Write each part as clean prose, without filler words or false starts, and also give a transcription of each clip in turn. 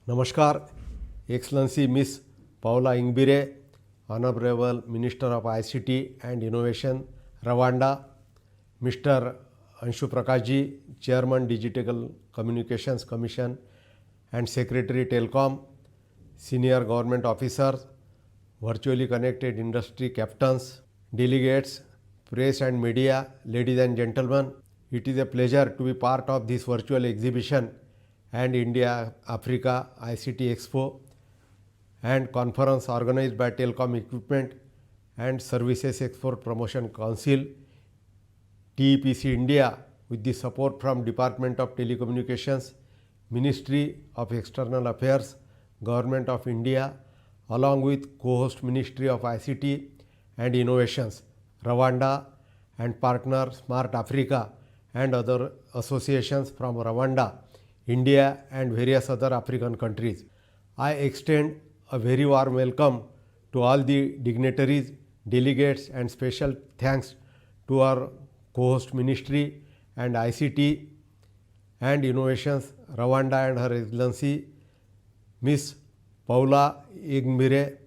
Namaskar, Excellency Miss Paula Ingbire, Honorable Minister of ICT and Innovation, Rwanda, Mr. Anshu Prakashji, Chairman Digital Communications Commission and Secretary Telcom, senior government officers, virtually connected industry captains, delegates, press and media, ladies and gentlemen, it is a pleasure to be part of this virtual exhibition and India Africa ICT Expo and conference organized by Telecom Equipment and Services Export Promotion Council, TEPC India, with the support from Department of Telecommunications, Ministry of External Affairs, Government of India, along with co-host Ministry of ICT and Innovations, Rwanda, and partner Smart Africa and other associations from Rwanda, India and various other African countries. I extend a very warm welcome to all the dignitaries, delegates, and special thanks to our co-host ministry and ICT and Innovations, Rwanda, and Her Excellency Miss Paula Ingbire,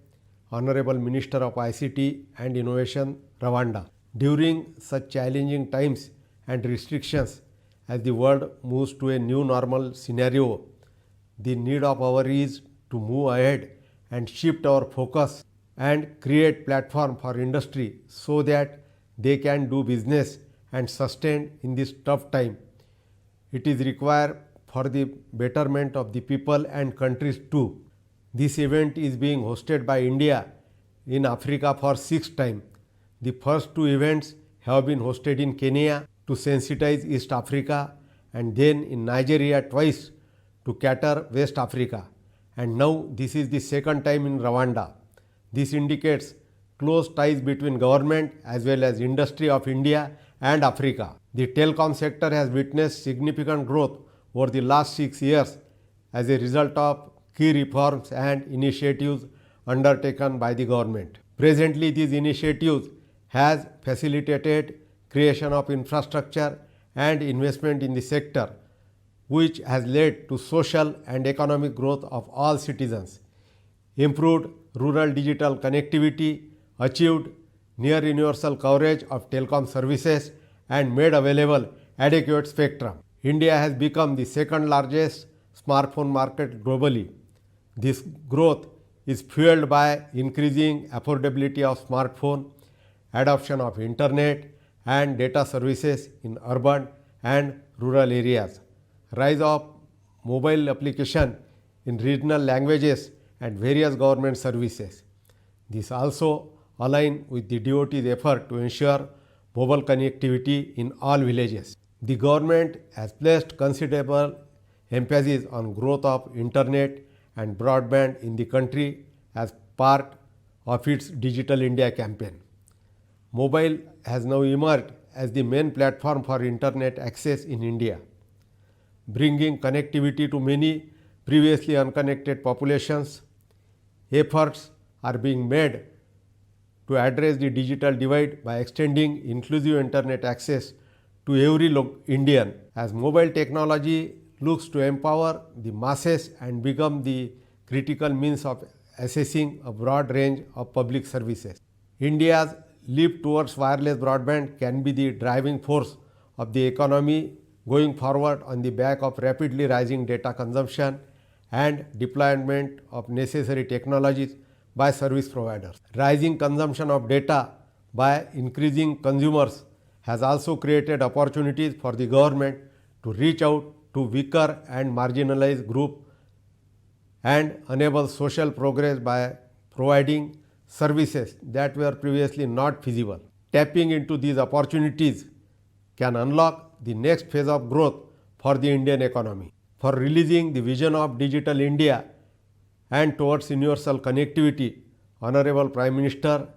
Honorable Minister of ICT and Innovation, Rwanda. During such challenging times and restrictions, as the world moves to a new normal scenario, the need of hour is to move ahead and shift our focus and create platform for industry so that they can do business and sustain in this tough time. It is required for the betterment of the people and countries too. This event is being hosted by India in Africa for 6th time. The first two events have been hosted in Kenya to sensitize East Africa, and then in Nigeria twice to cater West Africa, and now this is the second time in Rwanda. This indicates close ties between government as well as industry of India and Africa. The telecom sector has witnessed significant growth over the last 6 years as a result of key reforms and initiatives undertaken by the government. Presently, these initiatives has facilitated creation of infrastructure and investment in the sector, which has led to social and economic growth of all citizens, improved rural digital connectivity, achieved near universal coverage of telecom services, and made available adequate spectrum. India has become the second largest smartphone market globally. This growth is fueled by increasing affordability of smartphone, adoption of internet and data services in urban and rural areas, rise of mobile application in regional languages and various government services. This also aligns with the DOT's effort to ensure mobile connectivity in all villages. The government has placed considerable emphasis on growth of internet and broadband in the country as part of its Digital India campaign. Mobile has now emerged as the main platform for internet access in India, bringing connectivity to many previously unconnected populations. Efforts are being made to address the digital divide by extending inclusive internet access to every Indian, as mobile technology looks to empower the masses and become the critical means of accessing a broad range of public services. India's leap towards wireless broadband can be the driving force of the economy going forward on the back of rapidly rising data consumption and deployment of necessary technologies by service providers. Rising consumption of data by increasing consumers has also created opportunities for the government to reach out to weaker and marginalized groups and enable social progress by providing services that were previously not feasible. Tapping into these opportunities can unlock the next phase of growth for the Indian economy. For releasing the vision of Digital India and towards universal connectivity, Honorable Prime Minister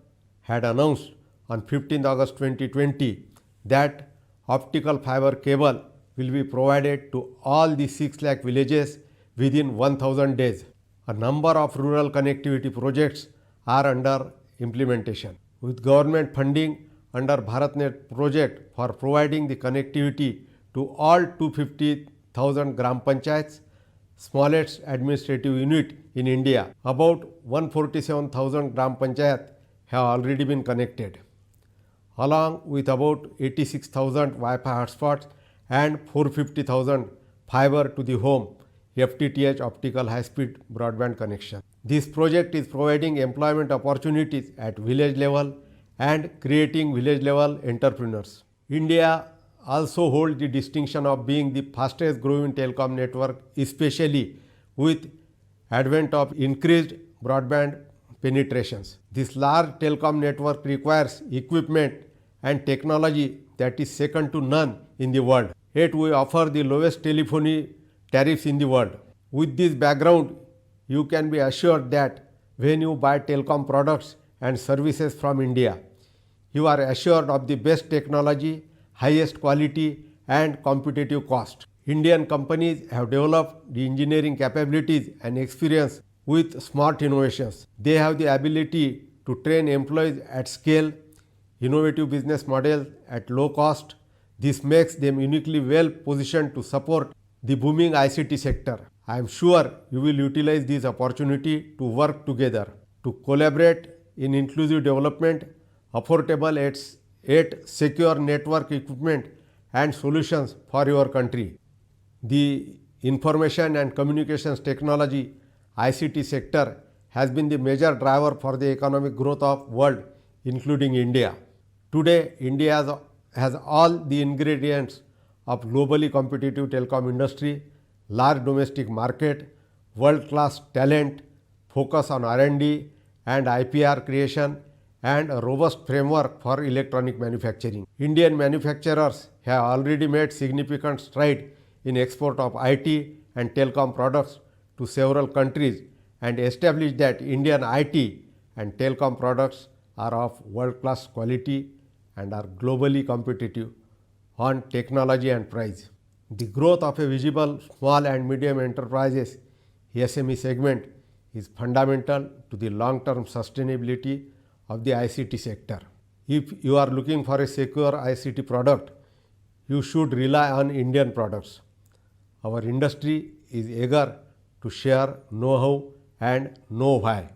had announced on 15 August 2020 that optical fiber cable will be provided to all the 6 lakh villages within 1000 days. A number of rural connectivity projects are under implementation. With government funding under BharatNet project for providing the connectivity to all 250,000 gram panchayats, smallest administrative unit in India. About 147,000 Gram Panchayat have already been connected, along with about 86,000 Wi-Fi hotspots and 450,000 fiber to the home FTTH optical high-speed broadband connection. This project is providing employment opportunities at village level and creating village level entrepreneurs. India also holds the distinction of being the fastest growing telecom network, especially with advent of increased broadband penetrations. This large telecom network requires equipment and technology that is second to none in the world. Yet we offer the lowest telephony tariffs in the world. With this background, you can be assured that when you buy telecom products and services from India, you are assured of the best technology, highest quality and competitive cost. Indian companies have developed the engineering capabilities and experience with smart innovations. They have the ability to train employees at scale, innovative business models at low cost. This makes them uniquely well positioned to support the booming ICT sector. I am sure you will utilize this opportunity to work together, to collaborate in inclusive development, affordable yet secure network equipment and solutions for your country. The information and communications technology ICT sector has been the major driver for the economic growth of world, including India. Today, India has all the ingredients of globally competitive telecom industry, large domestic market, world-class talent, focus on R&D and IPR creation, and a robust framework for electronic manufacturing. Indian manufacturers have already made significant stride in export of IT and telecom products to several countries and established that Indian IT and telecom products are of world-class quality and are globally competitive on technology and price. The growth of a visible small and medium enterprises SME segment is fundamental to the long-term sustainability of the ICT sector. If you are looking for a secure ICT product, you should rely on Indian products. Our industry is eager to share know-how and know why.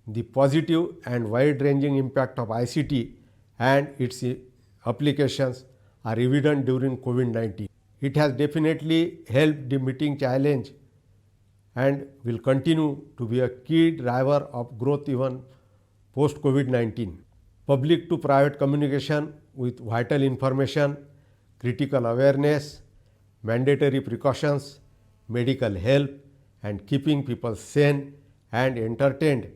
The positive and wide-ranging impact of ICT and its applications are evident during COVID-19. It has definitely helped the meeting challenge and will continue to be a key driver of growth even post COVID-19. Public to private communication with vital information, critical awareness, mandatory precautions, medical help and keeping people sane and entertained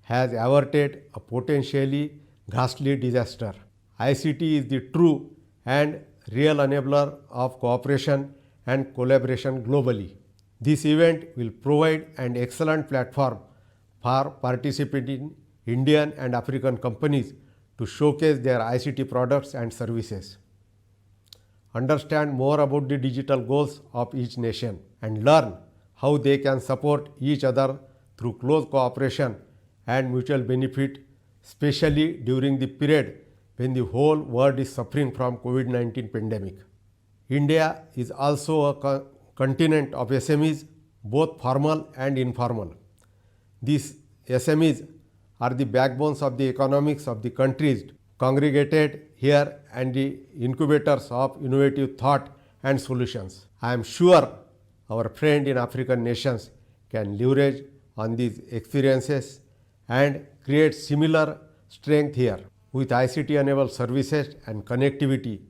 has averted a potentially ghastly disaster. ICT is the true and real enabler of cooperation and collaboration globally. This event will provide an excellent platform for participating Indian and African companies to showcase their ICT products and services, understand more about the digital goals of each nation, and learn how they can support each other through close cooperation and mutual benefit, especially during the period when the whole world is suffering from COVID-19 pandemic. India is also a continent of SMEs, both formal and informal. These SMEs are the backbones of the economics of the countries congregated here and the incubators of innovative thought and solutions. I am sure our friend in African nations can leverage on these experiences and create similar strength here. With ICT-enabled services and connectivity,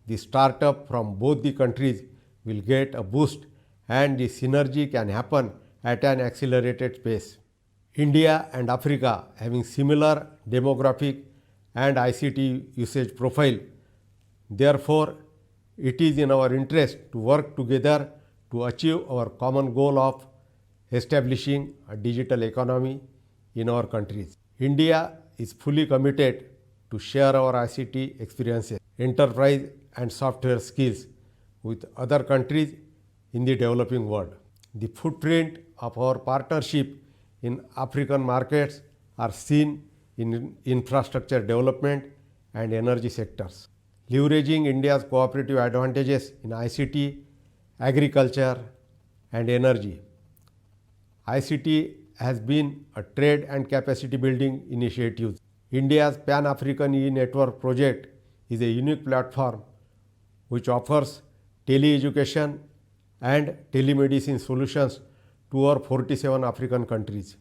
the startup from both the countries will get a boost and the synergy can happen at an accelerated pace. India and Africa having similar demographic and ICT usage profile. Therefore, it is in our interest to work together to achieve our common goal of establishing a digital economy in our countries. India is fully committed to share our ICT experiences, enterprise and software skills with other countries in the developing world. The footprint of our partnership in African markets are seen in infrastructure development and energy sectors. Leveraging India's cooperative advantages in ICT, agriculture and energy, ICT has been a trade and capacity building initiative. India's Pan-African e-Network project is a unique platform which offers tele-education and telemedicine solutions to over 47 African countries.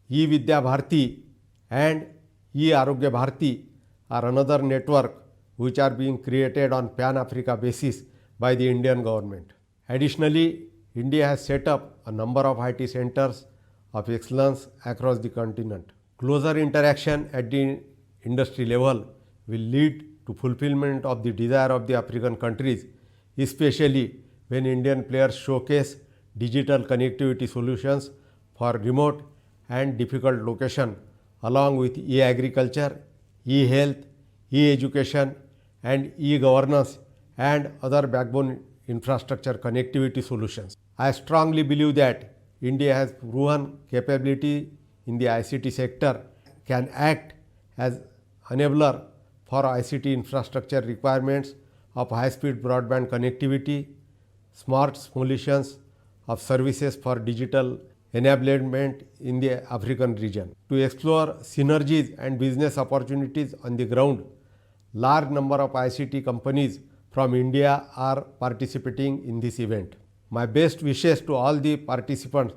E-Vidya Bharati and E-Arogya Bharati are another network which are being created on Pan-Africa basis by the Indian government. Additionally, India has set up a number of IT centers of excellence across the continent. Closer interaction at the industry level will lead to fulfillment of the desire of the African countries, especially when Indian players showcase digital connectivity solutions for remote and difficult location along with e-agriculture, e-health, e-education and e-governance and other backbone infrastructure connectivity solutions. I strongly believe that India has proven capability in the ICT sector, can act as enabler for ICT infrastructure requirements of high-speed broadband connectivity, smart solutions of services for digital enablement in the African region. To explore synergies and business opportunities on the ground, large number of ICT companies from India are participating in this event. My best wishes to all the participants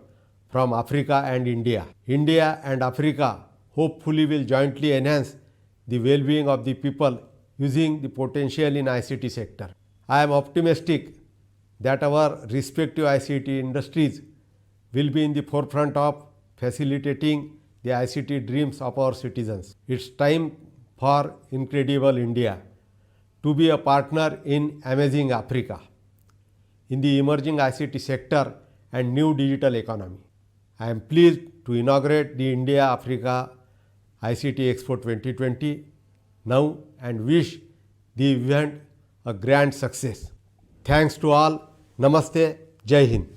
from Africa and India. India and Africa hopefully will jointly enhance the well-being of the people using the potential in ICT sector. I am optimistic that our respective ICT industries will be in the forefront of facilitating the ICT dreams of our citizens. It's time for Incredible India to be a partner in Amazing Africa in the emerging ICT sector and new digital economy. I am pleased to inaugurate the India-Africa ICT Expo 2020 now and wish the event a grand success. Thanks to all. Namaste. Jai Hind.